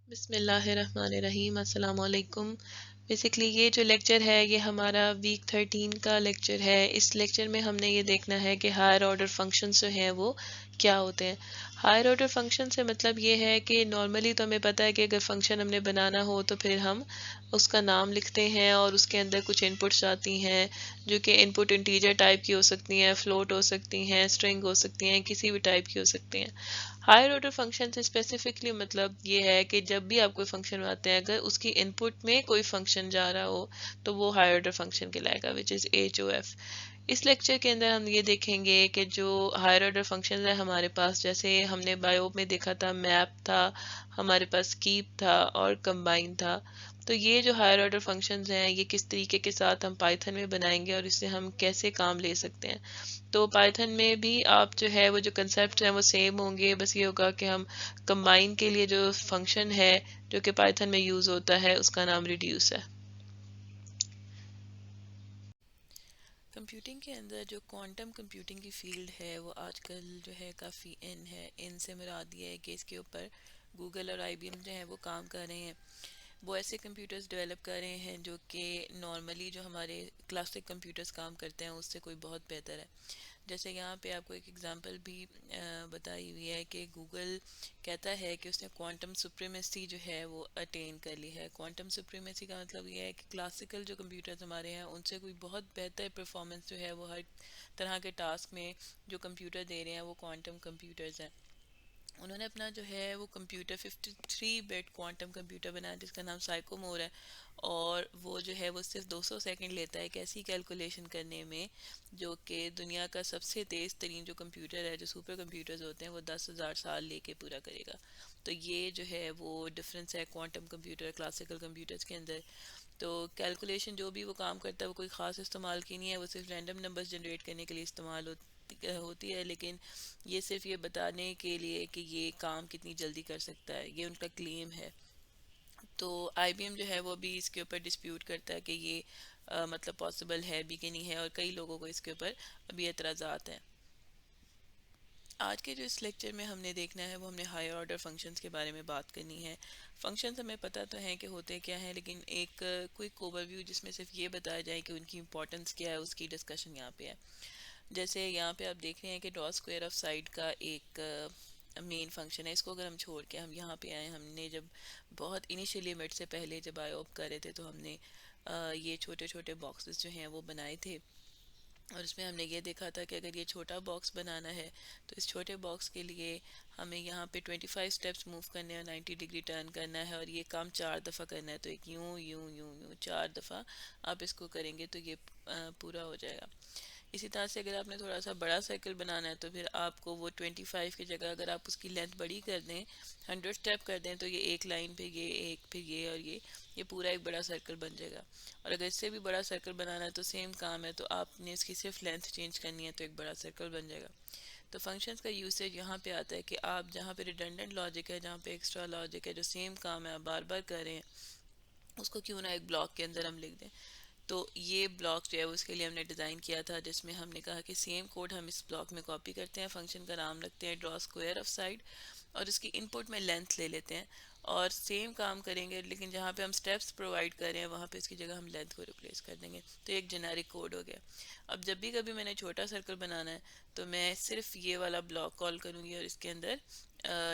بسم اللہ الرحمن الرحیم، السلام علیکم۔ بیسکلی یہ جو لیکچر ہے یہ ہمارا ویک 13 کا لیکچر ہے۔ اس لیکچر میں ہم نے یہ دیکھنا ہے کہ ہائر آرڈر فنکشنز جو ہیں وہ کیا ہوتے ہیں۔ ہائر آرڈر فنکشن سے مطلب یہ ہے کہ نارملی تو ہمیں پتہ ہے کہ اگر فنکشن ہم نے بنانا ہو تو پھر ہم اس کا نام لکھتے ہیں اور اس کے اندر کچھ انپٹس آتی ہیں جو کہ انپٹ انٹیجر ٹائپ کی ہو سکتی ہیں، فلوٹ ہو سکتی ہیں، اسٹرنگ ہو سکتی ہیں، کسی بھی ٹائپ کی ہو سکتی ہیں۔ ہائر آرڈر فنکشن سے اسپیسیفکلی مطلب یہ ہے کہ جب بھی آپ کوئی فنکشن بناتے ہیں اگر اس کی ان پٹ میں کوئی فنکشن جا رہا ہو تو وہ ہائر آرڈر فنکشن کہلائے گا، وچ از ایچ او ایف۔ اس لیکچر کے اندر ہم یہ دیکھیں گے کہ جو ہائر آرڈر فنکشن ہے ہمارے پاس، جیسے ہم نے بایو میں دیکھا تھا میپ تھا، ہمارے پاس کیپ تھا اور کمبائن تھا۔ تو یہ جو ہائر آرڈر فنکشنز ہیں یہ کس طریقے کے ساتھ ہم پائتھن میں بنائیں گے اور اس سے ہم کیسے کام لے سکتے ہیں۔ تو پائتھن میں بھی آپ جو ہے وہ جو کنسیپٹ ہیں وہ سیم ہوں گے، بس یہ ہوگا کہ ہم کمبائن کے لیے جو فنکشن ہے جو کہ پائتھن میں یوز ہوتا ہے اس کا نام ریڈیوس ہے۔ کمپیوٹنگ کے اندر جو کوانٹم کمپیوٹنگ کی فیلڈ ہے وہ آج کل جو ہے کافی ان ہے۔ ان سے مراد یہ ہے کہ اس کے اوپر گوگل اور آئی بی ایم جو ہیں وہ کام کر رہے ہیں۔ وہ ایسے کمپیوٹرز ڈیولپ کر رہے ہیں جو کہ نارملی جو ہمارے کلاسک کمپیوٹرز کام کرتے ہیں اس سے کوئی بہت بہتر ہے۔ جیسے یہاں پہ آپ کو ایک ایگزامپل بھی بتائی ہوئی ہے کہ گوگل کہتا ہے کہ اس نے کوانٹم سپریمیسی جو ہے وہ اٹین کر لی ہے۔ کوانٹم سپریمیسی کا مطلب یہ ہے کہ کلاسیکل جو کمپیوٹرز ہمارے ہیں ان سے کوئی بہت بہتر پرفارمنس جو ہے وہ ہر طرح کے ٹاسک میں جو کمپیوٹر دے رہے ہیں وہ کوانٹم کمپیوٹرز ہیں۔ انہوں نے اپنا جو ہے وہ کمپیوٹر 53 بیٹ کوانٹم کمپیوٹر بنایا جس کا نام سائیکو مور ہے، اور وہ جو ہے وہ صرف 200 سیکنڈ لیتا ہے ایک ایسی کیلکولیشن کرنے میں جو کہ دنیا کا سب سے تیز ترین جو کمپیوٹر ہے، جو سپر کمپیوٹرز ہوتے ہیں، وہ 10,000 سال لے کے پورا کرے گا۔ تو یہ جو ہے وہ ڈفرینس ہے کوانٹم کمپیوٹر کلاسیکل کمپیوٹرز کے اندر۔ تو کیلکولیشن جو بھی وہ کام کرتا ہے وہ کوئی خاص استعمال کی نہیں ہے، وہ صرف رینڈم نمبرز جنریٹ کرنے کے لیے استعمال ہوتی ہے، لیکن یہ صرف یہ بتانے کے لیے کہ یہ کام کتنی جلدی کر سکتا ہے، یہ ان کا کلیم ہے۔ تو آئی بی ایم جو ہے وہ بھی اس کے اوپر ڈسپیوٹ کرتا ہے کہ یہ مطلب پاسبل ہے بھی کہ نہیں ہے، اور کئی لوگوں کو اس کے اوپر ابھی اعتراضات ہیں۔ آج کے جو اس لیکچر میں ہم نے دیکھنا ہے وہ ہم نے ہائر آرڈر فنکشنز کے بارے میں بات کرنی ہے۔ فنکشنز ہمیں پتہ تو ہیں کہ ہوتے کیا ہیں، لیکن ایک کوئک اوور ویو جس میں صرف یہ بتایا جائے کہ ان کی امپورٹنس کیا ہے اس کی ڈسکشن یہاں پہ ہے۔ جیسے یہاں پہ آپ دیکھ رہے ہیں کہ ڈرا اسکوائر آف سائڈ کا ایک مین فنکشن ہے۔ اس کو اگر ہم چھوڑ کے ہم یہاں پہ آئیں، ہم نے جب بہت انیشیلی مٹ سے پہلے جب آئی اوپ کر رہے تھے تو ہم نے یہ چھوٹے چھوٹے باکسز جو ہیں وہ بنائے تھے، اور اس میں ہم نے یہ دیکھا تھا کہ اگر یہ چھوٹا باکس بنانا ہے تو اس چھوٹے باکس کے لیے ہمیں یہاں پہ 25 سٹیپس موو کرنے اور 90 ڈگری ٹرن کرنا ہے، اور یہ کام 4 دفعہ کرنا ہے۔ تو ایک یوں یوں یوں یوں 4 دفعہ آپ اس کو کریں گے تو یہ پورا ہو جائے گا۔ اسی طرح سے اگر آپ نے تھوڑا سا بڑا سرکل بنانا ہے تو پھر آپ کو وہ 25 کی جگہ اگر آپ اس کی لینتھ بڑی کر دیں، 100 سٹیپ کر دیں، تو یہ ایک لائن پہ یہ ایک پھر یہ اور یہ پورا ایک بڑا سرکل بن جائے گا۔ اور اگر اس سے بھی بڑا سرکل بنانا ہے تو سیم کام ہے، تو آپ نے اس کی صرف لینتھ چینج کرنی ہے تو ایک بڑا سرکل بن جائے گا۔ تو فنکشنز کا یوسیج یہاں پہ آتا ہے کہ آپ جہاں پہ ریڈنڈنٹ لاجک ہے، جہاں پہ ایکسٹرا لاجک ہے، جو سیم کام ہے آپ بار بار کر رہے ہیں، اس کو کیوں نہ ایک بلاک کے اندر ہم لکھ دیں۔ تو یہ بلاک جو ہے اس کے لیے ہم نے ڈیزائن کیا تھا، جس میں ہم نے کہا کہ سیم کوڈ ہم اس بلاک میں کاپی کرتے ہیں، فنکشن کا نام رکھتے ہیں ڈرا اسکوائر آف سائڈ، اور اس کی ان پٹ میں لینتھ لے لیتے ہیں اور سیم کام کریں گے، لیکن جہاں پہ ہم سٹیپس پرووائڈ کر رہے ہیں وہاں پہ اس کی جگہ ہم لینتھ کو ریپلیس کر دیں گے۔ تو ایک جنیرک کوڈ ہو گیا۔ اب جب بھی کبھی میں نے چھوٹا سرکل بنانا ہے تو میں صرف یہ والا بلاک کال کروں گی اور اس کے اندر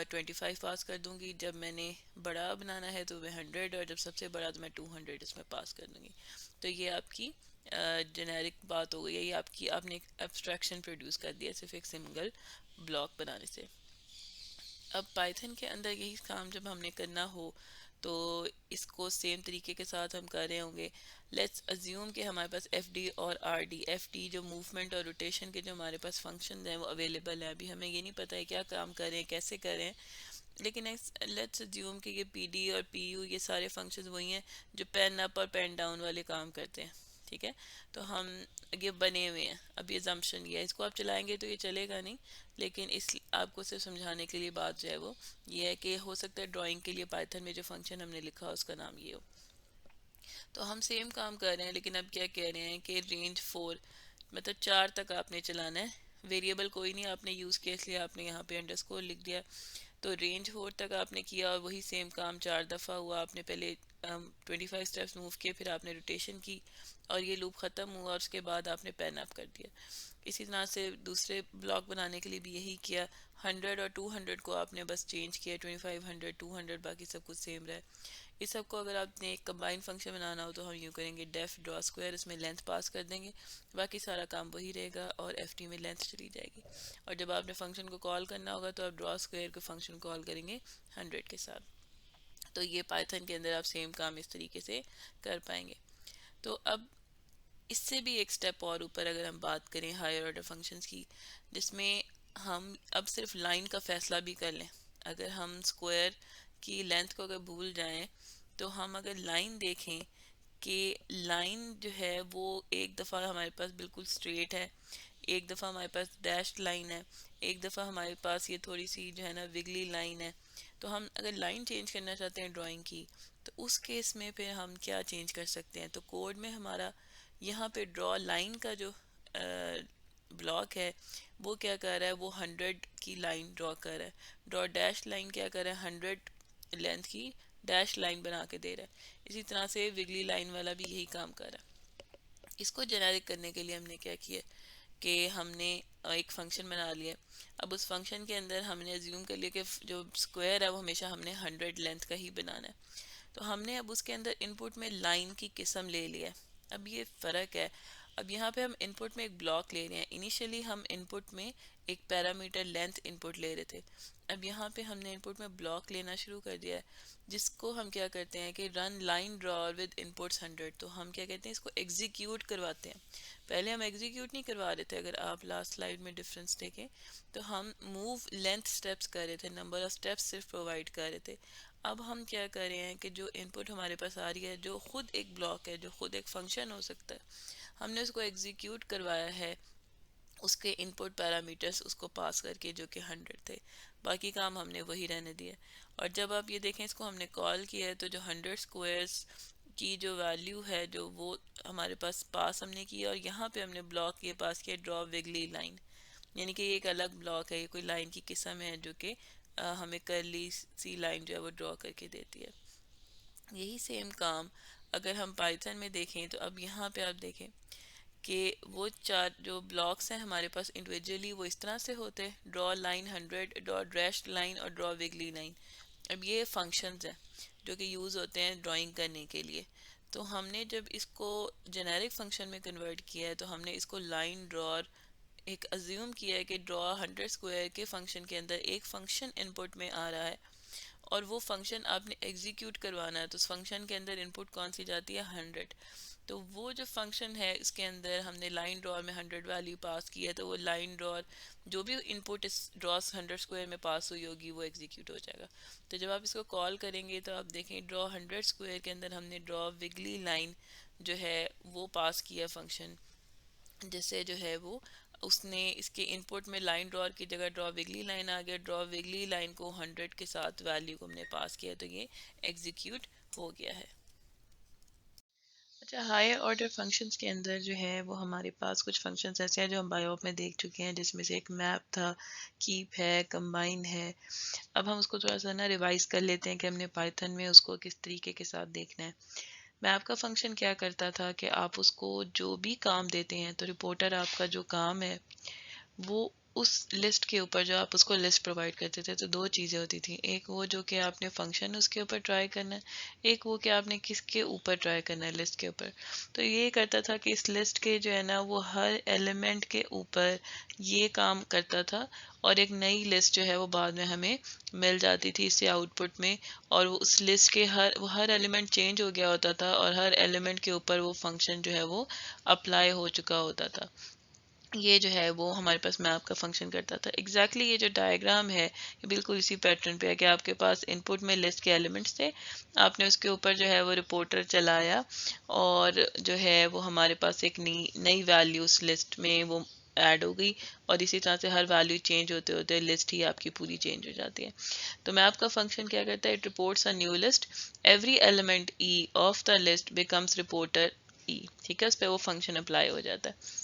25 پاس کر دوں گی۔ جب میں نے بڑا بنانا ہے تو میں 100، اور جب سب سے بڑا تو میں 200 اس میں پاس کر دوں گی۔ تو یہ آپ کی جنیرک بات ہو گئی ہے، یہ آپ نے ایک ایبسٹریکشن پروڈیوس کر دیا صرف ایک سنگل بلاک بنانے سے۔ اب پائتھن کے اندر یہی کام جب ہم نے کرنا ہو تو اس کو سیم طریقے کے ساتھ ہم کر رہے ہوں گے۔ لیٹس ازیوم کہ ہمارے پاس ایف ڈی اور آر ڈی، ایف ڈی جو موومنٹ اور روٹیشن کے جو ہمارے پاس فنکشنز ہیں وہ اویلیبل ہیں۔ ابھی ہمیں یہ نہیں پتہ ہے کیا کام کریں کیسے کریں، لیکن لیٹس ازیوم کہ یہ پی ڈی اور پی یو یہ سارے فنکشنز وہی ہیں جو پین اپ اور پین ڈاؤن والے کام کرتے ہیں، ٹھیک ہے۔ تو ہم یہ بنے ہوئے ہیں، اب یہ زمپشن یہ ہے، اس کو آپ چلائیں گے تو یہ چلے گا نہیں، لیکن اس آپ کو صرف سمجھانے کے لیے بات جو ہے وہ یہ ہے کہ ہو سکتا ہے ڈرائنگ کے لیے پائتھن میں جو فنکشن ہم نے لکھا اس کا نام یہ ہو۔ تو ہم سیم کام کر رہے ہیں، لیکن اب کیا کہہ رہے ہیں کہ رینج 4 مطلب 4 تک آپ نے چلانا ہے، ویریبل کوئی نہیں آپ نے یوز کیس لیا، آپ نے یہاں پہ انڈرسکور لکھ دیا۔ تو رینج 4 تک آپ نے کیا اور وہی سیم کام 4 دفعہ ہوا. آپ نے پہلے 25 اسٹیپس موو کیے, پھر آپ نے روٹیشن کی اور یہ لوپ ختم ہوا, اور اس کے بعد آپ نے پین اپ کر دیا. اسی طرح سے دوسرے بلاک بنانے کے لیے بھی یہی کیا. 100 اور 200 کو آپ نے بس چینج کیا, 25 100 200 باقی سب کچھ سیم رہا. اس سب کو اگر آپ نے ایک کمبائن فنکشن بنانا ہو تو ہم یوں کریں گے, ڈیف ڈرا اسکوائر, اس میں لینتھ پاس کر دیں گے, باقی سارا کام وہی رہے گا, اور ایف ٹی میں لینتھ چلی جائے گی. اور جب آپ نے فنکشن کو کال کرنا ہوگا تو آپ ڈرا اسکوائر کو فنکشن کال کریں گے 100 کے ساتھ. تو یہ پائتھن کے اندر آپ سیم کام اس طریقے سے کر پائیں گے. تو اب اس سے بھی ایک سٹیپ اور اوپر اگر ہم بات کریں ہائر آرڈر فنکشنز کی, جس میں ہم اب صرف لائن کا فیصلہ بھی کر لیں. اگر ہم اسکوائر کی لینتھ کو اگر بھول جائیں تو ہم اگر لائن دیکھیں کہ لائن جو ہے وہ ایک دفعہ ہمارے پاس بالکل اسٹریٹ ہے, ایک دفعہ ہمارے پاس ڈیشڈ لائن ہے, ایک دفعہ ہمارے پاس یہ تھوڑی سی جو ہے نا وگلی لائن ہے. تو ہم اگر لائن چینج کرنا چاہتے ہیں ڈرائنگ کی, تو اس کیس میں پھر ہم کیا چینج کر سکتے ہیں. تو کوڈ میں ہمارا یہاں پہ ڈرا لائن کا جو بلاک ہے وہ کیا کر رہا ہے, وہ 100 کی لائن ڈرا کر رہا ہے. ڈرا ڈیش لائن کیا کر رہا ہے, 100 لینتھ کی ڈیش لائن بنا کے دے رہا ہے. اسی طرح سے وگلی لائن والا بھی یہی کام کر رہا ہے. اس کو جنریٹ کرنے کے لیے ہم نے کیا کیا کہ ہم نے ایک فنکشن بنا لیا. اب اس فنکشن کے اندر ہم نے ایزیوم کر لیا کہ جو اسکوائر ہے وہ ہمیشہ ہم نے 100 لینتھ کا ہی بنانا ہے. تو ہم نے اب اس کے اندر ان پٹ میں لائن کی قسم لے لیا ہے. اب یہ فرق ہے, اب یہاں پہ ہم ان پٹ میں ایک بلاک لے رہے ہیں. انیشلی ہم ان پٹ میں ایک پیرامیٹر لینتھ ان پٹ لے رہے تھے. اب یہاں پہ ہم نے ان پٹ میں بلاک لینا شروع کر دیا ہے, جس کو ہم کیا کرتے ہیں کہ رن لائن ڈرا ود ان پٹس 100. تو ہم کیا کہتے ہیں, اس کو ایگزیکیوٹ کرواتے ہیں. پہلے ہم ایگزیکیوٹ نہیں کروا رہے تھے, اگر آپ لاسٹ سلائیڈ میں ڈفرینس دیکھیں تو ہم موو لینتھ اسٹیپس کر رہے تھے, نمبر آف اسٹیپس صرف پرووائڈ کر رہے تھے. اب ہم کیا کر رہے ہیں کہ جو ان پٹ ہمارے پاس آ رہی ہے, جو خود ایک بلاک ہے, جو خود ایک فنکشن ہو سکتا ہے, ہم نے اس کو ایگزیکیوٹ کروایا ہے اس کے ان پٹ پیرامیٹرس اس کو پاس کر کے, جو کہ 100 تھے. باقی کام ہم نے وہی رہنے دیا. اور جب آپ یہ دیکھیں اس کو ہم نے کال کیا ہے, تو جو 100 اسکوائرس کی جو ویلیو ہے جو وہ ہمارے پاس ہم نے کی, اور یہاں پہ ہم نے بلاک یہ پاس کیا ڈرا وگلی لائن, یعنی کہ یہ ایک الگ بلاک ہے, یہ کوئی لائن کی قسم ہے جو کہ ہمیں کرلی سی لائن جو ہے وہ ڈرا کر کے دیتی ہے. یہی سیم کام اگر ہم پائتھن میں دیکھیں تو اب یہاں پہ آپ دیکھیں کہ وہ چار جو بلاکس ہیں ہمارے پاس انڈیویجولی وہ اس طرح سے ہوتے ہیں, ڈرا لائن 100, ڈرا ڈریشڈ لائن اور ڈرا وگلی لائن. اب یہ فنکشنز ہیں جو کہ یوز ہوتے ہیں ڈرائنگ کرنے کے لیے. تو ہم نے جب اس کو جنیرک فنکشن میں کنورٹ کیا ہے تو ہم نے اس کو لائن ڈرا ایک ازیوم کیا ہے کہ ڈرا 100 اسکوائر کے فنکشن کے اندر ایک فنکشن ان پٹ میں آ رہا ہے, اور وہ فنکشن آپ نے ایگزیکیوٹ کروانا ہے. تو اس فنکشن کے اندر ان پٹ کون سی جاتی ہے, 100. تو وہ جو فنکشن ہے اس کے اندر ہم نے لائن ڈرا میں 100 ویلیو پاس کی ہے, تو وہ لائن ڈرا جو بھی ان پٹ اس ڈرا 100 اسکوائر میں پاس ہوئی ہوگی وہ ایگزیکیوٹ ہو جائے گا. تو جب آپ اس کو کال کریں گے تو آپ دیکھیں ڈرا 100 اسکوائر کے اندر ہم نے ڈرا وگلی لائن جو ہے وہ پاس کیا فنکشن, جس سے جو ہے وہ اس نے اس کے ان پٹ میں لائن ڈرا کی جگہ ڈرا وگلی لائن آ گیا. ڈرا وگلی لائن کو 100 کے ساتھ ویلیو کو ہم نے پاس کیا, تو یہ ایگزیکیوٹ ہو گیا ہے. اچھا, ہائر آرڈر فنکشنز کے اندر جو ہے وہ ہمارے پاس کچھ فنکشنز ایسے ہیں جو ہم بایوپ میں دیکھ چکے ہیں, جس میں سے ایک میپ تھا, کیپ ہے, کمبائن ہے. اب ہم اس کو تھوڑا سا نا ریوائز کر لیتے ہیں کہ ہم نے پائتھن میں اس کو کس طریقے کے ساتھ دیکھنا ہے. میپ کا فنکشن کیا کرتا تھا کہ آپ اس کو جو بھی کام دیتے ہیں, تو رپورٹر آپ کا جو کام ہے وہ اس لسٹ کے اوپر جو آپ اس کو لسٹ پرووائڈ کرتے تھے, تو دو چیزیں ہوتی تھیں. ایک وہ جو کہ آپ نے فنکشن اس کے اوپر ٹرائی کرنا ہے, ایک وہ کہ آپ نے کس کے اوپر ٹرائی کرنا ہے, لسٹ کے اوپر. تو یہ کرتا تھا کہ اس لسٹ کے جو ہے نا وہ ہر ایلیمنٹ کے اوپر یہ کام کرتا تھا, اور ایک نئی لسٹ جو ہے وہ بعد میں ہمیں مل جاتی تھی اس سے آؤٹ پٹ میں, اور وہ اس لسٹ کے ہر ایلیمنٹ چینج ہو گیا ہوتا تھا, اور ہر ایلیمنٹ کے اوپر وہ فنکشن جو ہے وہ اپلائی ہو چکا ہوتا تھا. یہ جو ہے وہ ہمارے پاس میپ کا فنکشن کرتا تھا. ایگزیکٹلی یہ جو ڈائیگرام ہے یہ بالکل اسی پیٹرن پہ ہے کہ آپ کے پاس ان پٹ میں لسٹ کے ایلیمنٹس تھے, آپ نے اس کے اوپر جو ہے وہ رپورٹر چلایا, اور جو ہے وہ ہمارے پاس ایک نئی ویلیو اس لسٹ میں وہ ایڈ ہو گئی, اور اسی طرح سے ہر ویلیو چینج ہوتے ہوتے لسٹ ہی آپ کی پوری چینج ہو جاتی ہے. تو میپ کا فنکشن کیا کرتا ہے, it reports a new list, every element e of the list becomes reporter e. ٹھیک ہے, اس پہ وہ فنکشن اپلائی ہو جاتا ہے.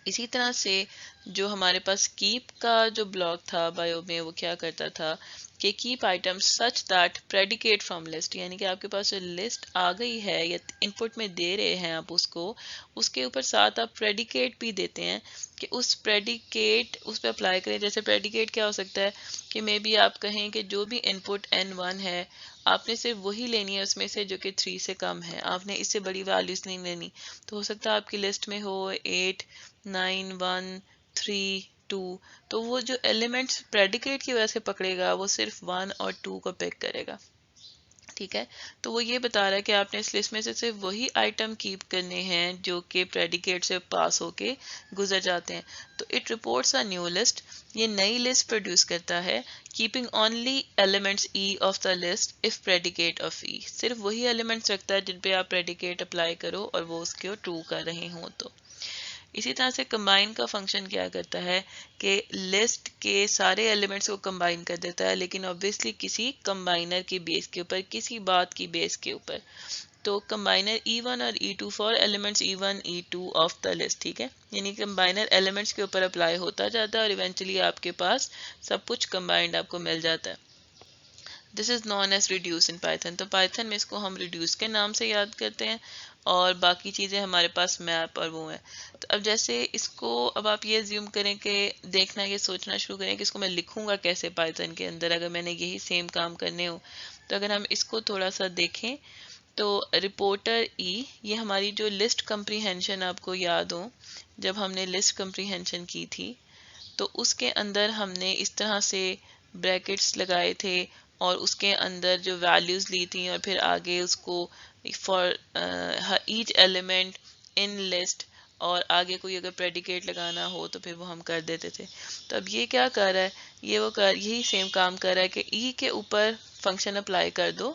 اسی طرح سے جو ہمارے پاس کیپ کا جو بلاک تھا بایو میں, وہ کیا کرتا تھا کہ keep items such that predicate from list، یعنی کہ آپ کے پاس جو لسٹ آ گئی ہے یا ان پٹ میں دے رہے ہیں آپ اس کو، اس کے اوپر ساتھ آپ پریڈیکیٹ بھی دیتے ہیں کہ اس پریڈیکیٹ اس پہ اپلائی کریں. جیسے پریڈیکیٹ کیا ہو سکتا ہے کہ مے بی آپ کہیں کہ جو بھی ان پٹ N1 ہے آپ نے صرف وہی لینی ہے اس میں سے جو کہ 3 سے کم ہے، آپ نے اس سے بڑی ویلیوز نہیں لینی. تو ہو سکتا ہے آپ کی لسٹ میں ہو 8 9 1 3 2، تو وہ جو ایلیمنٹس پریڈیکیٹ کی وجہ سے پکڑے گا وہ صرف 1 اور 2 کو پک کرے گا. ٹھیک ہے، تو وہ یہ بتا رہا ہے کہ آپ نے اس لسٹ میں سے صرف وہی آئٹم کیپ کرنے ہیں جو کہ پریڈیکیٹ سے پاس ہو کے گزر جاتے ہیں. تو it reports a new list, یہ نئی لسٹ پروڈیوس کرتا ہے keeping only elements e of the list if predicate of e, صرف وہی ایلیمنٹس رکھتا ہے جن پہ آپ پریڈیکیٹ اپلائی کرو اور وہ اس کو ٹرو کر رہے ہوں. تو اسی طرح سے کمبائن کا فنکشن کیا کرتا ہے کہ لسٹ کے سارے ایلیمنٹس کو کمبائن کر دیتا ہے، لیکن obviously کسی کمبائنر کی بیس کے اوپر، کسی بات کی بیس کے اوپر. تو کمبائنر E1 اور E2 for elements E1 E2 of the list. ٹھیک ہے، یعنی کمبائنر ایلیمنٹس کے اوپر اپلائی ہوتا جاتا ہے اور ایونچولی آپ کے پاس سب کچھ کمبائنڈ آپ کو مل جاتا ہے. دس از نون ایز ریڈیوس ان پائتھن. تو پائتھن میں اس کو ہم ریڈیوس کے نام سے یاد کرتے ہیں اور باقی چیزیں ہمارے پاس میپ اور وہ ہیں. تو اب جیسے اس کو اب آپ یہ زیوم کریں کہ دیکھنا، یہ سوچنا شروع کریں کہ اس کو میں لکھوں گا کیسے پائتھن کے اندر اگر میں نے یہی سیم کام کرنے ہو. تو اگر ہم اس کو تھوڑا سا دیکھیں تو رپورٹر ای، یہ ہماری جو لسٹ کمپریہنشن آپ کو یاد ہو جب ہم نے لسٹ کمپریہنشن کی تھی تو اس کے اندر ہم نے اس طرح سے بریکٹس لگائے تھے اور اس کے اندر جو ویلیوز لی تھیں اور پھر آگے اس کو for each element in list اور آگے کوئی اگر پریڈیکیٹ لگانا ہو تو پھر وہ ہم کر دیتے تھے. تو اب یہ کیا کر رہا ہے، یہ وہ یہی سیم کام کر رہا ہے کہ ای کے اوپر فنکشن اپلائی کر دو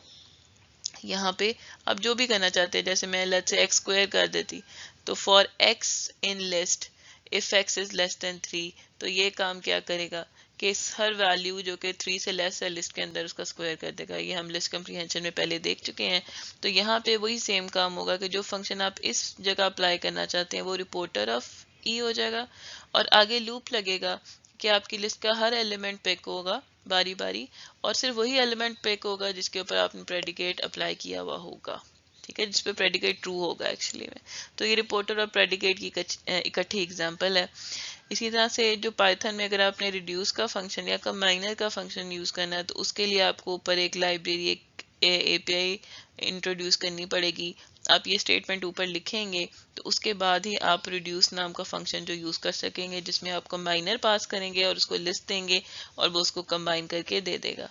یہاں پہ. اب جو بھی کرنا چاہتے ہیں، جیسے میں لیٹس سے ایکس اسکوائر کر دیتی تو for x in list if x is less than 3، تو یہ کام کیا کرے گا کہ ہر ویلیو جو کہ 3 سے لیس ہے لسٹ کے اندر اس کا اسکوائر کر دے گا. یہ ہم لسٹ کمپریہنشن میں پہلے دیکھ چکے ہیں. تو یہاں پہ وہی سیم کام ہوگا کہ جو فنکشن آپ اس جگہ اپلائی کرنا چاہتے ہیں وہ رپورٹر آف ای ہو جائے گا اور آگے لوپ لگے گا کہ آپ کی لسٹ کا ہر ایلیمنٹ پک ہوگا باری باری اور صرف وہی ایلیمنٹ پک ہوگا جس کے اوپر آپ نے پریڈیکیٹ اپلائی کیا ہوا ہوگا. ٹھیک ہے، جس پہ پریڈیکیٹ ٹرو ہوگا ایکچولی میں. تو یہ رپورٹر اور پریڈیکیٹ کی اکٹھی ایگزامپل ہے. اسی طرح سے جو پائتھن میں اگر آپ نے ریڈیوس کا فنکشن یا کمبائنر کا فنکشن یوز کرنا ہے تو اس کے لیے آپ کو اوپر ایک لائبریری، ایک اے پی آئی انٹروڈیوس کرنی پڑے گی. آپ یہ اسٹیٹمنٹ اوپر لکھیں گے تو اس کے بعد ہی آپ ریڈیوس نام کا فنکشن جو یوز کر سکیں گے جس میں آپ کمبائنر پاس کریں گے اور اس کو لسٹ دیں گے اور وہ اس کو کمبائن کر کے دے دے گا.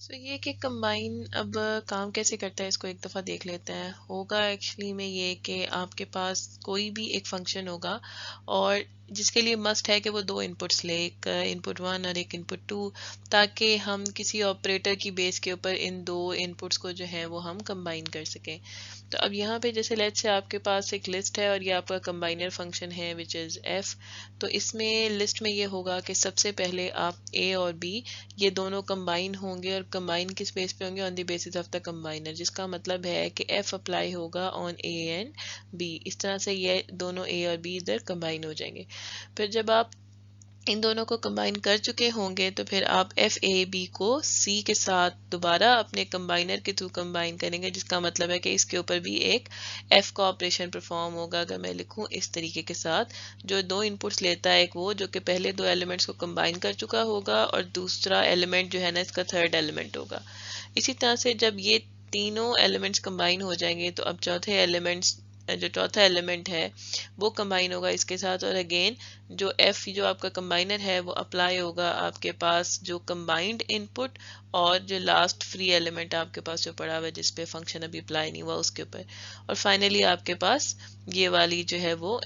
سو یہ کہ کمبائن اب کام کیسے کرتا ہے اس کو ایک دفعہ دیکھ لیتے ہیں. ہوگا ایکچولی میں یہ کہ آپ کے پاس کوئی بھی ایک فنکشن ہوگا اور جس کے لیے مسٹ ہے کہ وہ دو ان پٹس لے، ایک ان پٹ 1 اور ایک ان پٹ 2، تاکہ ہم کسی آپریٹر کی بیس کے اوپر ان دو ان پٹس کو جو ہے وہ ہم کمبائن کر سکیں. تو اب یہاں پہ جیسے لیٹ سے آپ کے پاس ایک لسٹ ہے اور یہ آپ کا کمبائنر فنکشن ہے وچ از ایف. تو اس میں لسٹ میں یہ ہوگا کہ سب سے پہلے آپ اے اور بی یہ دونوں کمبائن ہوں گے اور کمبائن کس بیس پہ ہوں گے، آن دی بیسس آف دا کمبائنر، جس کا مطلب ہے کہ ایف اپلائی ہوگا آن اے اینڈ بی. اس طرح سے یہ دونوں اے اور بی ادھر کمبائن ہو جائیں گے. پھر جب آپ ان دونوں کو کمبائن کر چکے ہوں گے تو پھر آپ ایف اے بی کو سی کے ساتھ دوبارہ اپنے کمبائنر کے تھرو کمبائن کریں گے، جس کا مطلب ہے کہ اس کے اوپر بھی ایک ایف کا آپریشن پرفارم ہوگا. اگر میں لکھوں اس طریقے کے ساتھ، جو دو ان پٹس لیتا ہے، ایک وہ جو کہ پہلے دو ایلیمنٹس کو کمبائن کر چکا ہوگا اور دوسرا ایلیمنٹ جو ہے نا اس کا تھرڈ ایلیمنٹ ہوگا. اسی طرح سے جب یہ تینوں ایلیمنٹس کمبائن ہو جائیں گے تو اب چوتھے ایلیمنٹس جو چوتھا ایلیمنٹ ہے وہ کمبائن ہوگا اس کے ساتھ، اور اگین جو ایف جو آپ کا کمبائنر ہے وہ اپلائی ہوگا آپ کے پاس جو کمبائنڈ ان پٹ اور جو لاسٹ فری ایلیمنٹ آپ کے پاس جو پڑا ہوا ہے جس پہ فنکشن ابھی اپلائی نہیں ہوا اس کے اوپر، اور فائنلی آپ کے پاس یہ والی جو ہے وہ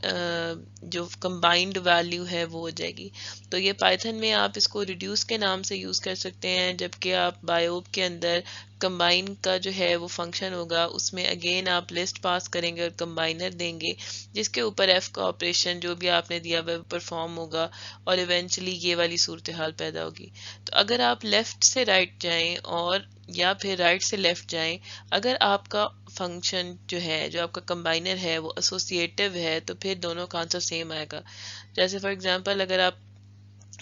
جو کمبائنڈ ویلیو ہے وہ ہو جائے گی. تو یہ پائتھن میں آپ اس کو ریڈیوس کے نام سے یوز کر سکتے ہیں، جبکہ آپ بایوب کے اندر کمبائن کا جو ہے وہ فنکشن ہوگا اس میں اگین آپ لسٹ پاس کریں گے اور کمبائنر دیں گے جس کے اوپر ایف کا آپریشن جو بھی آپ نے دیا وہ پرفارم ہوگا اور ایونچولی یہ والی صورتحال پیدا ہوگی. تو اگر آپ لیفٹ سے رائٹ جائیں اور یا پھر رائٹ سے لیفٹ جائیں، اگر آپ کا فنکشن جو ہے جو آپ کا کمبائنر ہے وہ ایسوسیٹیو ہے تو پھر دونوں کا آنسر سیم آئے گا. جیسے فار ایگزامپل اگر آپ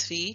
3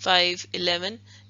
5 11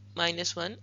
- 1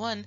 1।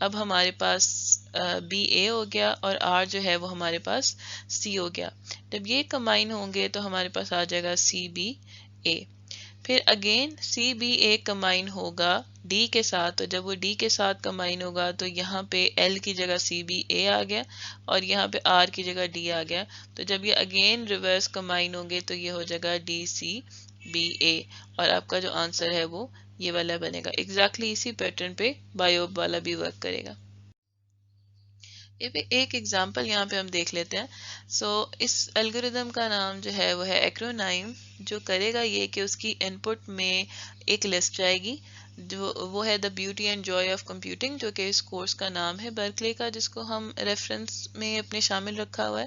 اب ہمارے پاس بی اے ہو گیا اور آر جو ہے وہ ہمارے پاس سی ہو گیا. جب یہ کمبائن ہوں گے تو ہمارے پاس آ جائے گا سی بی اے. پھر اگین سی بی اے کمبائن ہوگا ڈی کے ساتھ، تو جب وہ ڈی کے ساتھ کمبائن ہوگا تو یہاں پہ ایل کی جگہ سی بی اے آ گیا اور یہاں پہ آر کی جگہ ڈی آ گیا. تو جب یہ اگین ریورس کمبائن ہوں گے تو یہ ہو جائے گا ڈی سی بی اے، اور آپ کا جو آنسر ہے وہ یہ والا بنے گا. ایگزیکٹلی اسی پیٹرن پہ بایوب والا بھی ورک کرے گا. ایک ایگزامپل یہاں پہ ہم دیکھ لیتے ہیں. سو اس الگوریدم کا نام جو ہے وہ ہے ایکرونائم. جو کرے گا یہ کہ اس کی ان پٹ میں ایک لسٹ جائے گی، جو وہ ہے the beauty and joy of computing, جو کہ اس کورس کا نام ہے برکلے کا، جس کو ہم ریفرنس میں اپنے شامل رکھا ہوا ہے.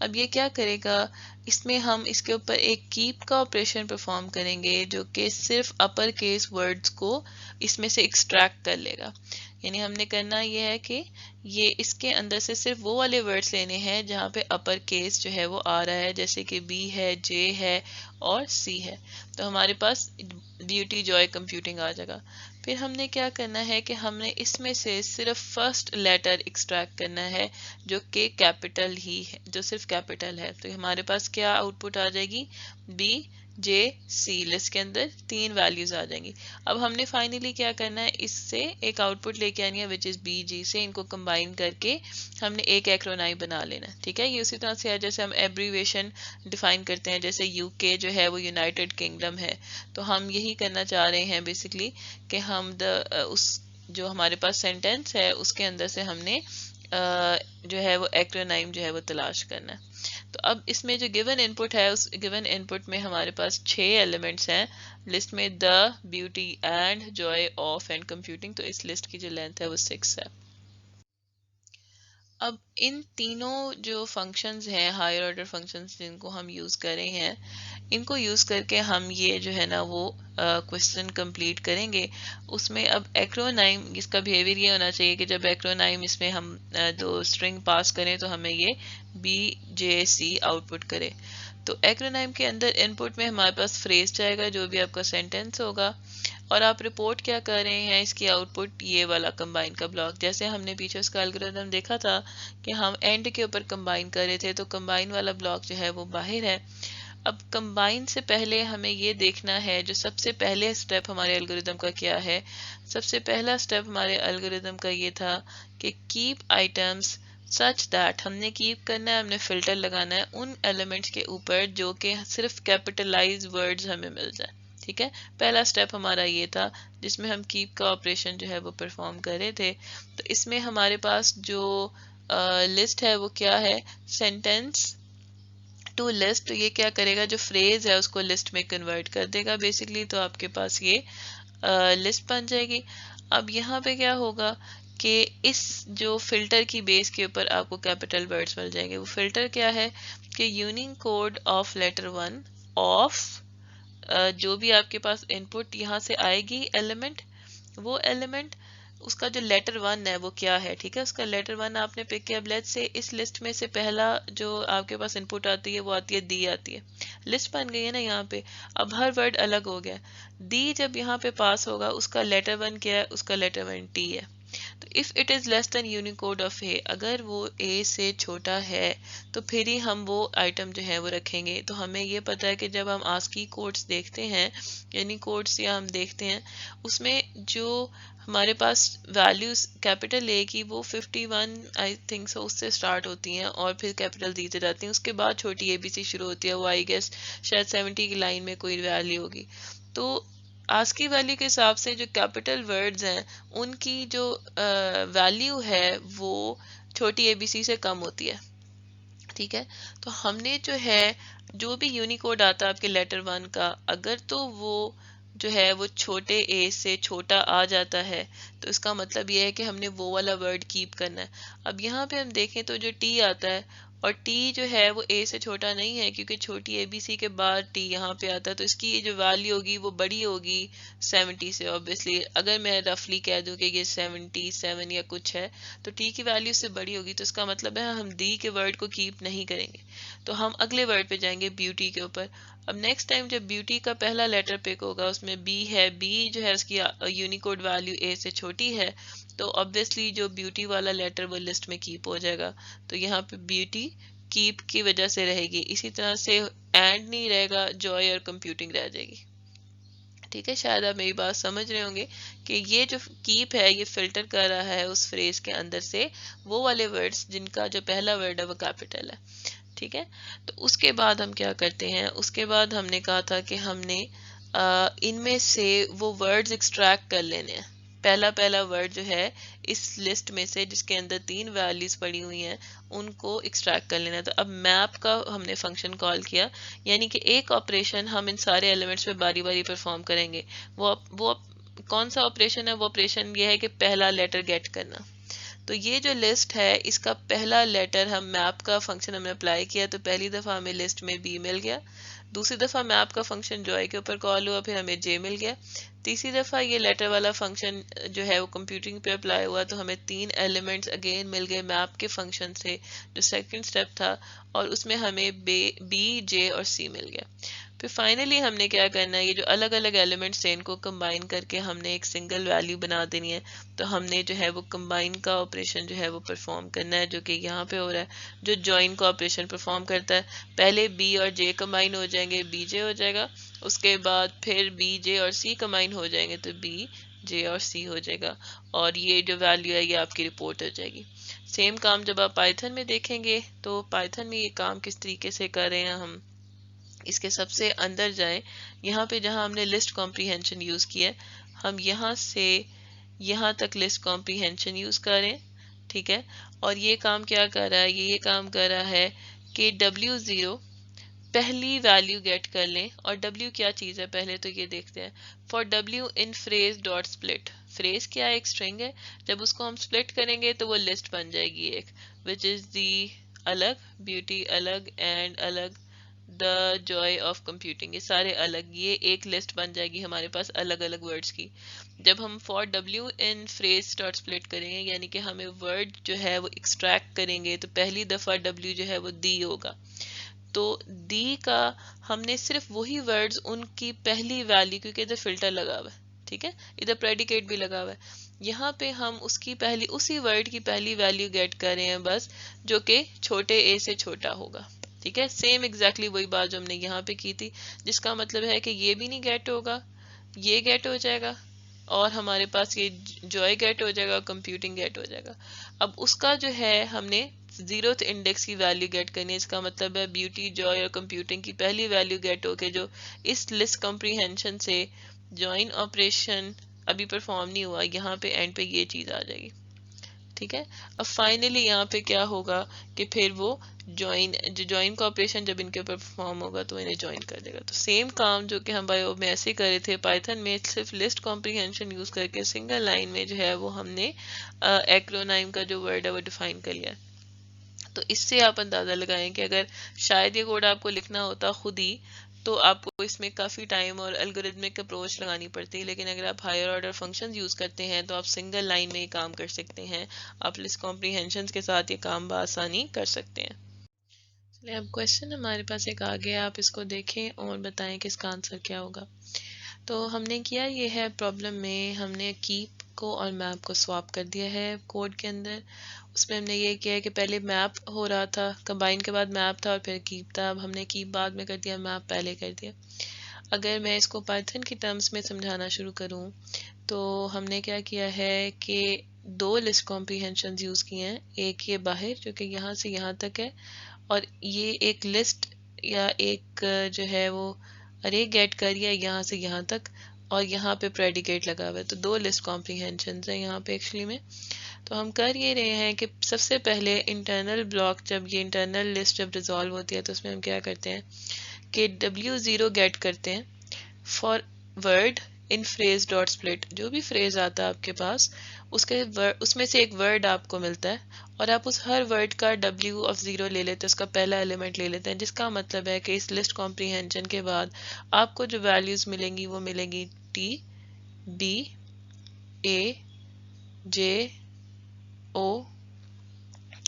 اب یہ کیا کرے گا، اس میں ہم اس کے اوپر ایک کیپ کا آپریشن پرفارم کریں گے جو کہ صرف اپر کیس ورڈز کو اس میں سے ایکسٹریکٹ کر لے گا. یعنی ہم نے کرنا یہ ہے کہ یہ اس کے اندر سے صرف وہ والے ورڈز لینے ہیں جہاں پہ اپر کیس جو ہے وہ آ رہا ہے، جیسے کہ بی ہے، جے ہے اور سی ہے. تو ہمارے پاس بیوٹی جوائے کمپیوٹنگ آ جائے گا. پھر ہم نے کیا کرنا ہے کہ ہم نے اس میں سے صرف فرسٹ لیٹر ایکسٹریکٹ کرنا ہے جو کہ کیپٹل ہی ہے، جو صرف کیپٹل ہے. تو ہمارے پاس کیا آؤٹ پٹ آ جائے گی، بی جے سی. لسٹ کے اندر 3 ویلیوز آ جائیں گی. اب ہم نے فائنلی کیا کرنا ہے، اس سے ایک آؤٹ پٹ لے کے آنی ہے وچ از بی جی سے. ان کو کمبائن کر کے ہم نے ایک ایکرونائم بنا لینا. ٹھیک ہے، یہ اسی طرح سے ہے جیسے ہم ایبریویشن ڈیفائن کرتے ہیں. جیسے یو کے جو ہے وہ یونائٹڈ کنگڈم ہے، تو ہم یہی کرنا چاہ رہے ہیں بیسکلی کہ ہم اس جو ہمارے پاس سینٹینس ہے اس کے اندر سے ہم نے جو ہے وہ ایکرونائم جو ہے وہ تلاش کرنا ہے. تو اب اس میں جو گیون ان پٹ ہے، اس گیون ان پٹ میں ہمارے پاس 6 ایلیمنٹس ہیں لسٹ میں، the beauty and joy of and computing. تو اس لسٹ کی جو لینتھ ہے وہ 6 ہے. اب ان تینوں جو فنکشنز ہیں، ہائر آرڈر فنکشنز جن کو ہم یوز کر رہے ہیں، ان کو یوز کر کے ہم یہ جو ہے نا وہ کوشچن کمپلیٹ کریں گے. اس میں اب ایکرونائم، اس کا بیہیویئر یہ ہونا چاہیے کہ جب ایکرونائم اس میں ہم جو اسٹرنگ پاس کریں تو ہمیں یہ B J C out put کرے. تو ایکرونائم کے اندر ان پٹ میں ہمارے پاس فریز جائے گا جو بھی آپ کا سینٹینس ہوگا، اور آپ رپورٹ کیا کر رہے ہیں، اس کی آؤٹ پٹ یہ والا کمبائن کا بلاک. جیسے ہم نے پیچھے اس کا الگوریتم دیکھا تھا کہ ہم اینڈ کے اوپر کمبائن کر رہے تھے، تو کمبائن والا بلاک جو ہے وہ باہر ہے. اب کمبائن سے پہلے ہمیں یہ دیکھنا ہے جو سب سے پہلے سٹیپ ہمارے الگوریتم کا کیا ہے. سب سے پہلا سٹیپ ہمارے الگوریتم کا یہ تھا کہ کیپ آئٹمس سچ دیٹ، ہم نے کیپ کرنا ہے، ہم نے فلٹر لگانا ہے ان ایلیمنٹس کے اوپر جو کہ صرف کیپٹلائز ورڈز ہمیں مل جائے. ٹھیک ہے، پہلا سٹیپ ہمارا یہ تھا جس میں ہم کیپ کا آپریشن جو ہے وہ پرفارم کر رہے تھے. تو اس میں ہمارے پاس جو لسٹ ہے وہ کیا ہے، سینٹینس ٹو لسٹ. تو یہ کیا کرے گا، جو فریز ہے اس کو لسٹ میں کنورٹ کر دے گا بیسکلی. تو آپ کے پاس یہ لسٹ بن جائے گی. اب یہاں پہ کیا ہوگا کہ اس جو فلٹر کی بیس کے اوپر آپ کو کیپٹل ورڈز مل جائیں گے. وہ فلٹر کیا ہے کہ unique code of letter 1 of جو بھی آپ کے پاس ان پٹ یہاں سے آئے گی ایلیمنٹ، وہ ایلیمنٹ اس کا جو لیٹر 1 ہے وہ کیا ہے. ٹھیک ہے، اس کا لیٹر 1 آپ نے پک کیا. اب لیٹ سے اس لسٹ میں سے پہلا جو آپ کے پاس ان پٹ آتی ہے وہ آتی ہے دی آتی ہے. لسٹ بن گئی ہے نا یہاں پہ. اب ہر ورڈ الگ ہو گیا. دی جب یہاں پہ پاس ہوگا اس کا لیٹر 1 کیا ہے، اس کا لیٹر 1 ٹی ہے. تو if it is less than Unicode of A, اگر وہ اے سے چھوٹا ہے تو پھر ہی ہم وہ آئٹم جو ہے وہ رکھیں گے. تو ہمیں یہ پتا ہے کہ جب ہم آسکی کوڈز دیکھتے ہیں، یعنی کوڈز یا ہم دیکھتے ہیں، اس میں جو ہمارے پاس ویلیوز کیپٹل اے کی وہ 51 آئی تھنک سو اس سے سٹارٹ ہوتی ہیں اور پھر کیپٹل دیتے جاتی ہیں. اس کے بعد چھوٹی اے بی سی شروع ہوتی ہے، وہ آئی گیس شاید 70 کی لائن میں کوئی ویلیو ہوگی. تو آسکی ویلیو کے حساب سے جو کیپٹل ورڈز ہیں ان کی جو ویلیو ہے وہ چھوٹی اے بی سی سے کم ہوتی ہے. ٹھیک ہے، تو ہم نے جو ہے جو بھی یونیکوڈ آتا ہے آپ کے لیٹر 1 کا، اگر تو وہ جو ہے وہ چھوٹے اے سے چھوٹا آ جاتا ہے تو اس کا مطلب یہ ہے کہ ہم نے وہ والا ورڈ کیپ کرنا ہے. اب یہاں پہ ہم دیکھیں تو جو ٹی آتا ہے، اور ٹی جو ہے وہ اے سے چھوٹا نہیں ہے کیونکہ چھوٹی اے بی سی کے بعد ٹی یہاں پہ آتا ہے، تو اس کی جو ویلیو ہوگی وہ بڑی ہوگی 70 سے. اوبیسلی اگر میں رفلی کہہ دوں کہ یہ 77 یا کچھ ہے تو ٹی کی ویلیو سے بڑی ہوگی، تو اس کا مطلب ہے ہم دی کے ورڈ کو کیپ نہیں کریں گے. تو ہم اگلے ورڈ پہ جائیں گے بیوٹی کے اوپر. اب نیکسٹ ٹائم جب بیوٹی کا پہلا لیٹر پک ہوگا، اس میں بی ہے، بی جو ہے اس کی یونیکوڈ ویلیو اے سے چھوٹی ہے، تو obviously جو بیوٹی والا لیٹر وہ لسٹ میں کیپ ہو جائے گا، تو یہاں پہ بیوٹی کیپ کی وجہ سے رہے گی. اسی طرح سے اینڈ نہیں رہے گا، جوائے اور کمپیوٹنگ رہ جائے گی. ٹھیک ہے، شاید آپ میری بات سمجھ رہے ہوں گے کہ یہ جو کیپ ہے یہ فلٹر کر رہا ہے اس فریز کے اندر سے وہ والے ورڈز جن کا جو پہلا ورڈ ہے وہ کیپٹل ہے. ٹھیک ہے، تو اس کے بعد ہم کیا کرتے ہیں، اس کے بعد ہم نے کہا تھا کہ ہم نے ان میں سے وہ ورڈز ایکسٹریکٹ کر لینے ہیں. پہلا ورڈ جو ہے اس لسٹ میں سے جس کے اندر 3 ویلیوز پڑی ہوئی ہیں ان کو ایکسٹریکٹ کر لینا ہے. تو اب میپ کا ہم نے فنکشن کال کیا، یعنی کہ ایک آپریشن ہم ان سارے ایلیمنٹس پہ باری باری پرفارم کریں گے. وہ کون سا آپریشن ہے؟ وہ آپریشن یہ ہے کہ پہلا لیٹر گیٹ کرنا. تو یہ جو لسٹ ہے اس کا پہلا لیٹر ہم میپ کا فنکشن ہم نے اپلائی کیا، تو پہلی دفعہ ہمیں لسٹ میں بی مل گیا. دوسری دفعہ میپ کا فنکشن جوائے کے اوپر کال ہوا، پھر ہمیں جے مل گیا. تیسری دفعہ یہ لیٹر والا فنکشن جو ہے وہ کمپیوٹنگ پہ اپلائی ہوا، تو ہمیں 3 ایلیمنٹس اگین مل گئے میپ کے فنکشن سے جو سیکنڈ سٹیپ تھا، اور اس میں ہمیں بی، جے اور سی مل گیا. پھر فائنلی ہم نے کیا کرنا ہے، یہ جو الگ الگ ایلیمنٹس ہیں ان کو کمبائن کر کے ہم نے ایک سنگل ویلیو بنا دینی ہے. تو ہم نے جو ہے وہ کمبائن کا آپریشن جو ہے وہ پرفارم کرنا ہے، جو کہ یہاں پہ ہو رہا ہے. جو جوائن کا آپریشن پرفارم کرتا ہے، پہلے بی اور جے کمبائن ہو جائیں گے، بی جے ہو جائے گا. اس کے بعد پھر بی جے اور سی کمبائن ہو جائیں گے، تو بی جے اور سی ہو جائے گا، اور یہ جو ویلیو ہے یہ آپ کی رپورٹ ہو جائے گی. سیم کام جب آپ پائتھن میں دیکھیں گے تو پائتھن میں یہ کام کس طریقے سے کر رہے ہیں، ہم اس کے سب سے اندر جائیں. یہاں پہ جہاں ہم نے لسٹ کمپریہنشن یوز کیا ہے، ہم یہاں سے یہاں تک لسٹ کمپریہنشن یوز کریں. ٹھیک ہے، اور یہ کام کیا کر رہا ہے، یہ کام کر رہا ہے کہ W0 پہلی ویلیو گیٹ کر لیں. اور W کیا چیز ہے پہلے تو یہ دیکھتے ہیں. For W in phrase dot split, phrase کیا ہے؟ ایک اسٹرنگ ہے. جب اس کو ہم اسپلٹ کریں گے تو وہ لسٹ بن جائے گی ایک، وچ از دی الگ، بیوٹی الگ، اینڈ الگ، دا جوائے آف کمپیوٹنگ، یہ سارے الگ، یہ ایک لسٹ بن جائے گی ہمارے پاس الگ الگ ورڈز کی. جب ہم for W in phrase dot split کریں گے، یعنی کہ ہمیں ورڈ جو ہے وہ ایکسٹریکٹ کریں گے، تو پہلی دفعہ ڈبلیو جو ہے وہ دی ہوگا. تو دی کا ہم نے صرف وہی ورڈز ان کی پہلی ویلیو، کیونکہ ادھر فلٹر لگا ہوا ہے، ٹھیک ہے، ادھر پریڈیکیٹ بھی لگا ہوا ہے، یہاں پہ ہم اس کی پہلی، اسی ورڈ کی پہلی ویلیو گیٹ کر رہے ہیں بس، جو کہ چھوٹے اے سے چھوٹا ہوگا. ٹھیک ہے، سیم ایگزیکٹلی وہی بات جو ہم نے یہاں پہ کی تھی، جس کا مطلب ہے کہ یہ بھی نہیں گیٹ ہوگا، یہ گیٹ ہو جائے گا، اور ہمارے پاس یہ جوائے گیٹ ہو جائے گا، کمپیوٹنگ گیٹ ہو جائے گا. اب اس کا جو ہے ہم نے 0th انڈیکس کی ویلیو گیٹ کرنی ہے. اس کا مطلب ہے بیوٹی، جوائے اور کمپیوٹنگ کی پہلی ویلیو گیٹ ہو کے جو اس لسٹ کمپریہنشن سے جوائن آپریشن ابھی پرفارم نہیں ہوا، یہاں پہ اینڈ پہ یہ چیز آ جائے گی. ٹھیک ہے، اب فائنلی یہاں پہ کیا ہوگا کہ پھر وہ جوائن کا آپریشن جب ان کے اوپر پرفارم ہوگا تو انہیں جوائن کر دے گا. تو سیم کام جو کہ ہم بایو میں ایسے کرے تھے، پائتھن میں صرف لسٹ کمپریہنشن یوز کر کے سنگل لائن میں جو ہے وہ ہم نے ایکرونائم کا جو ورڈ ہے وہ ڈیفائن کر لیا. تو اس سے آپ اندازہ لگائیں کہ اگر شاید یہ کوڈ آپ کو لکھنا ہوتا خود ہی تو آپ کو اس میں کافی ٹائم اور الگوریتمک اپروچ لگانی پڑتی ہے، لیکن اگر آپ ہائر آرڈر فنکشن یوز کرتے ہیں تو آپ سنگل لائن میں یہ کام کر سکتے ہیں، آپ لسٹ کمپریہنشن کے ساتھ یہ کام بآسانی کر سکتے ہیں. چلیے اب کوشچن ہمارے پاس ایک آگے، آپ اس کو دیکھیں اور بتائیں کہ اس کا آنسر کیا ہوگا. تو ہم نے کیا یہ ہے، پرابلم میں ہم نے کیپ کو اور میپ کو سواپ کر دیا ہے کوڈ کے اندر. اس میں ہم نے یہ کیا ہے کہ پہلے میپ ہو رہا تھا، کمبائن کے بعد میپ تھا اور پھر کیپ تھا. اب ہم نے کیپ بعد میں کر دیا، میپ پہلے کر دیا. اگر میں اس کو پائتھن کی ٹرمز میں سمجھانا شروع کروں تو ہم نے کیا کیا ہے کہ 2 لسٹ کمپریہنشنز یوز کیے ہیں. ایک یہ باہر جو کہ یہاں سے یہاں تک ہے، اور یہ ایک لسٹ یا ایک جو ہے وہ ارے گیٹ کریا یہاں سے یہاں تک، اور یہاں پہ پریڈیکیٹ لگا ہوا ہے. تو 2 لسٹ کمپریہنشنز ہیں یہاں پہ ایکچولی میں. تو ہم کر یہ رہے ہیں کہ سب سے پہلے انٹرنل بلاک، جب یہ انٹرنل لسٹ جب ریزالو ہوتی ہے تو اس میں ہم کیا کرتے ہیں کہ W0 گیٹ کرتے ہیں for word in phrase dot split. جو بھی فریز آتا ہے آپ کے پاس اس میں سے ایک ورڈ آپ کو ملتا ہے، اور آپ اس ہر ورڈ کا W0 لے لیتے ہیں، اس کا پہلا ایلیمنٹ لے لیتے ہیں، جس کا مطلب ہے کہ اس لسٹ کمپریہنشن کے بعد آپ کو جو ویلیوز ملیں گی وہ ملیں گی T، B، A، J، O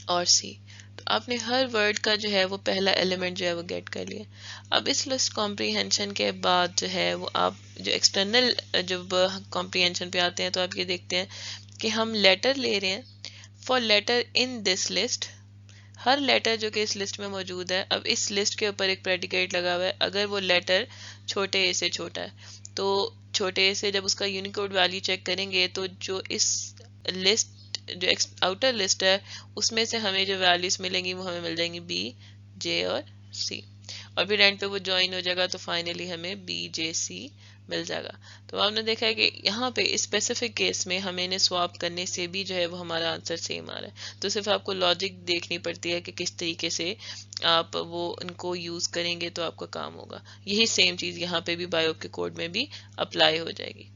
اور C. تو آپ نے ہر ورڈ کا جو ہے وہ پہلا ایلیمنٹ جو ہے وہ گیٹ کر لیا. اب اس لسٹ کمپریہنشن کے بعد جو ہے وہ آپ جو ایکسٹرنل جب کمپریہنشن پہ آتے ہیں تو آپ یہ دیکھتے ہیں کہ ہم لیٹر لے رہے ہیں. For letter in this list, ہر لیٹر جو کہ اس لسٹ میں موجود ہے، اب اس لسٹ کے اوپر ایک پریڈیکیٹ لگا ہوا ہے. اگر وہ لیٹر چھوٹے اے سے چھوٹا ہے تو چھوٹے اے سے جب اس کا یونیکوڈ ویلیو چیک کریں گے تو جو اس لسٹ جو آؤٹر لسٹ ہے اس میں سے ہمیں جو ویلیوز ملیں گی وہ ہمیں مل جائیں گی بی، جے اور سی، اور پھر اینڈ پہ وہ جوائن ہو جائے گا تو فائنلی ہمیں بی جے سی مل جائے گا. تو آپ نے دیکھا ہے کہ یہاں پہ اسپیسیفک کیس میں ہمیں انہیں سواپ کرنے سے بھی جو ہے وہ ہمارا آنسر سیم آ رہا ہے. تو صرف آپ کو لاجک دیکھنی پڑتی ہے کہ کس طریقے سے آپ وہ ان کو یوز کریں گے تو آپ کا کام ہوگا. یہی سیم چیز یہاں پہ بھی بایو کے کوڈ میں بھی اپلائی ہو جائے گی.